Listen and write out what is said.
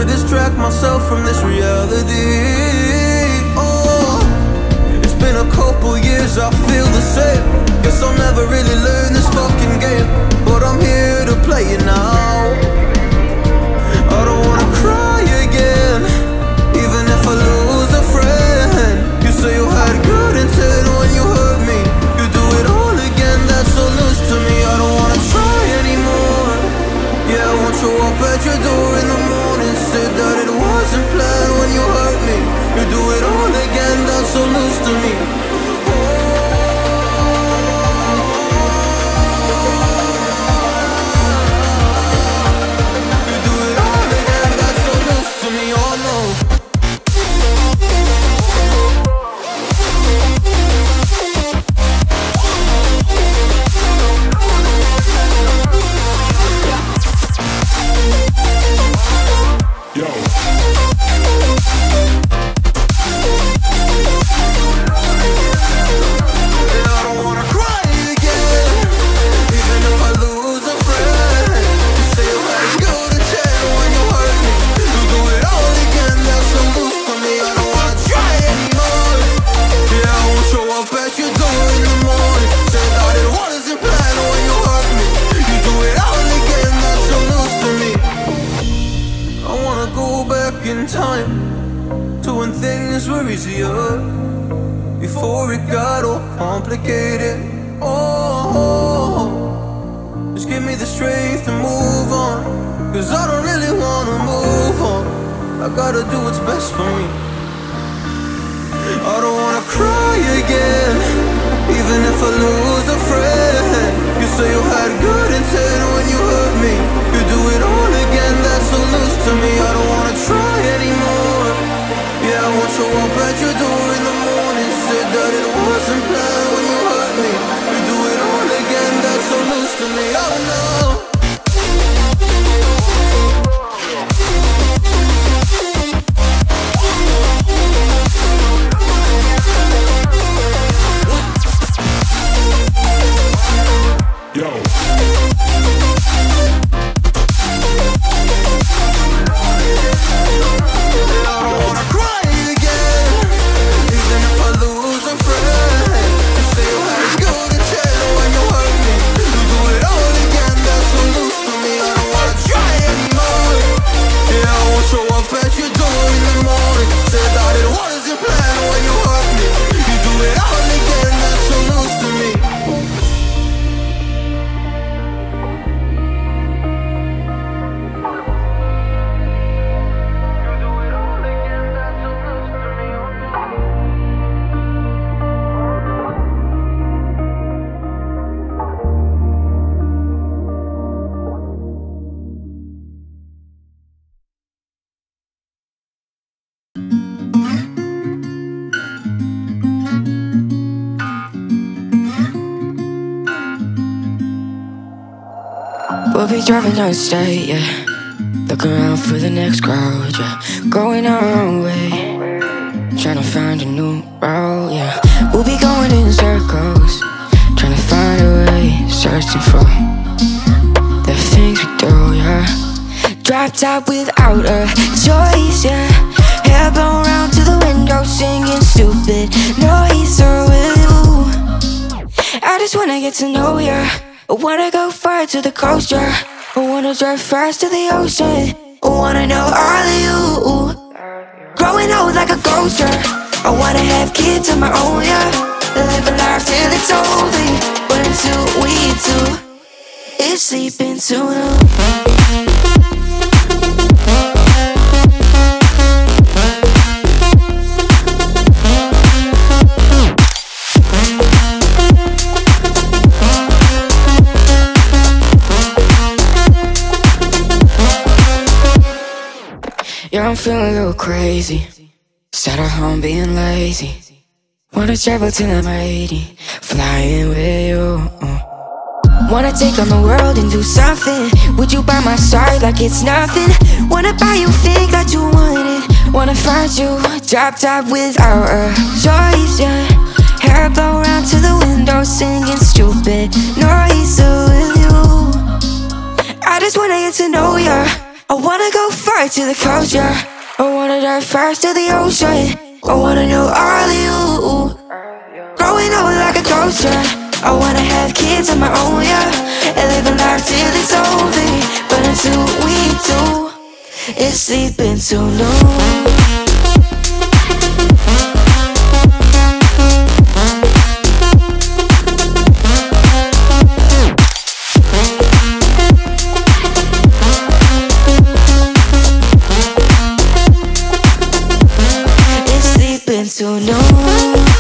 wanna distract myself from this reality. Oh, it's been a couple years, I feel the same. Guess I'll never really learn this fucking game, but I'm here to play it now. I don't wanna cry again, even if I lose a friend. You say you had good intent when you hurt me. You do it all again, that's so loose to me. I don't wanna try anymore. Yeah, I won't show up at your door in the morning. Said that it wasn't planned when you hurt me. You do it all again, that's so loose to me. Before it got all complicated. Oh, just give me the strength to move on, cause I don't really wanna move on. I gotta do what's best for me. I don't wanna cry again, even if I lose a friend. You say you had good intent when you hurt me. You do it all again, that's so loose to me. I don't wanna try anymore. Yeah, I won't show up at your door in the morning. Said that it wasn't planned when you hurt me. You do it all again, that's so loose to me. Oh no. We'll be driving down the state, yeah. Looking around for the next crowd, yeah. Going our own way, trying to find a new route, yeah. We'll be going in circles, trying to find a way, searching for the things we do, yeah. Drop top without a choice, yeah. Hair blown round to the window, singing stupid noise with you. I just wanna get to know ya. I wanna go far to the coast, yeah. I wanna drive fast to the ocean. I wanna know all of you. Growing old like a ghost, yeah. I wanna have kids of my own, yeah. Live a life till it's over. But until we do, it's sleeping soon. Yeah, I'm feeling a little crazy. Sat at home being lazy. Wanna travel till I'm 80, flying with you. Wanna take on the world and do something. Would you by my side like it's nothing? Wanna buy you things that you wanted. Wanna find you drop top without a choice, yeah. Hair blow round to the window, singing stupid noise with you. I just wanna get to know ya. I wanna go far to the coast, yeah. I wanna dive first to the ocean. I wanna know all of you. Growing up like a ghost, yeah. I wanna have kids of my own, yeah. And live a life till it's over. But until we do, it's sleeping till noon. Till noon.